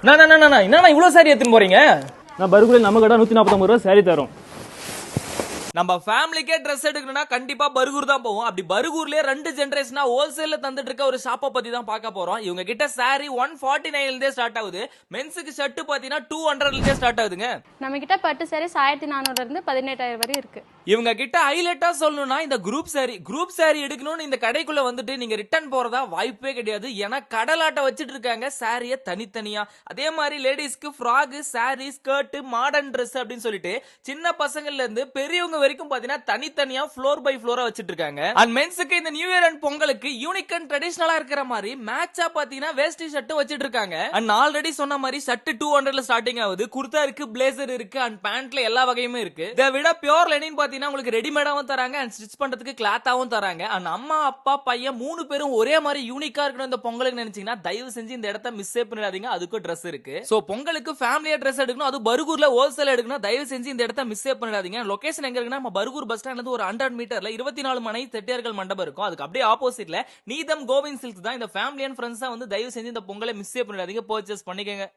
என்ன இவ்வளவு சாரி எடுத்துன்னு போறீங்க? நான் பர்கூரில் நம்ம கடை 149 ரூபா சாரி தரோம். நம்ம ஃபேமிலிக்கே ட்ரெஸ் எடுக்கணும்னா கண்டிப்பா பர்கூர் தான் போவோம். அப்படி பர்கூர்லயே 2 ஜெனரேஷனா ஹோல்சேல்ல தந்துட்டு இருக்க ஒரு ஷாப்பை பத்தி தான் பார்க்க போறோம். இவங்க கிட்ட சாரி 149 இருந்தே ஸ்டார்ட் ஆகுது. மென்ஸுக்கு ஷர்ட் பாத்தீங்கன்னா 200 இருந்தே ஸ்டார்ட் ஆகுதுங்க. நம்ம கிட்ட பட்டு சாரீஸ் 1400 இருந்து 18000 வரை இருக்கு. இவங்க கிட்ட ஹைலைட்டா சொல்லணும்னா இந்த குரூப் சாரி எடுக்கணும்னு இந்த கடைக்குள்ள வந்துட்டு நீங்க ரிட்டர்ன் போறதா வாய்ப்பே கிடையாது. ஏன்னா கடலாட்ட வச்சிட்டு இருக்காங்க சாரிய தனித்தனியா. அதே மாதிரி லேடிஸ்க்கு frock, sorry, skirt, modern dress அப்படின்னு சொல்லிட்டு சின்ன பசங்கள்ல இருந்து பெரியவங்க வரைக்கும் பாத்தீங்கன்னா தனித்தனியா ஃப்ளோர் பை ஃப்ளோரா வச்சிட்டு இருக்காங்க. அண்ட் மென்ஸ்க்கு இந்த நியூ இயர் அண்ட் பொங்கலுக்கு யூனிக் அண்ட் ட்ரெடிஷனலா இருக்கிற மாதிரி மேட்சா பாத்தீங்கன்னா வேஷ்டி ஷர்ட் வச்சிட்டு இருக்காங்க. அண்ட் ஆல்ரெடி சொன்ன மாதிரி ஷர்ட் 200ல ஸ்டார்டிங் ஆகுது. குர்தா இருக்கு, பிளேசர் இருக்கு, அண்ட் பேண்ட்ல எல்லா வகையுமே இருக்கு. இதை விட பியூர் லெனின் பாத்தீங்கன்னா உங்களுக்கு ரெடிமேடாவும் தராங்க அண்ட் ஸ்டிச் பண்றதுக்கு கிளாத்தாவும் தராங்க. அண்ட் அம்மா அப்பா பையன் 3 பேரும் ஒரே மாதிரி யூனிக்கா இருக்கணும் இந்த பொங்கலுக்கு நினைச்சீங்கன்னா தயவு செஞ்சு இந்த இடத்த மிஸ் பண்ணிடாதீங்க. அதுக்கும் ட்ரெஸ் இருக்கு. சோ பொங்கலுக்கு ஃபேமிலியா ட்ரெஸ் எடுக்கணும், அது பர்கூர்ல ஹோல்சேல் எடுக்கணும். தயவு செஞ்சு இந்த இடத்த மிஸ் பண்ணிடாதீங்க. லொகேஷன் எங்க இருக்குன்னா நம்ம பர்கூர் பஸ் ஸ்டாண்ட்ல இருந்து ஒரு 100 மீட்டர்ல 24 மணி செட்டியார்கள் மண்டபம் இருக்கும். அதுக்கு அப்படியே ஆப்போசிட்ல நீதம் கோவிந்த் சில்க்ஸ் தான். இந்த ஃபேமிலி அண்ட் ஃப்ரெண்ட்ஸா வந்து தயவு செஞ்சு இந்த பொங்கலை மிஸ் பண்ணிடாதீங்க. பர்ச்சேஸ் பண்ணிக்கங்க.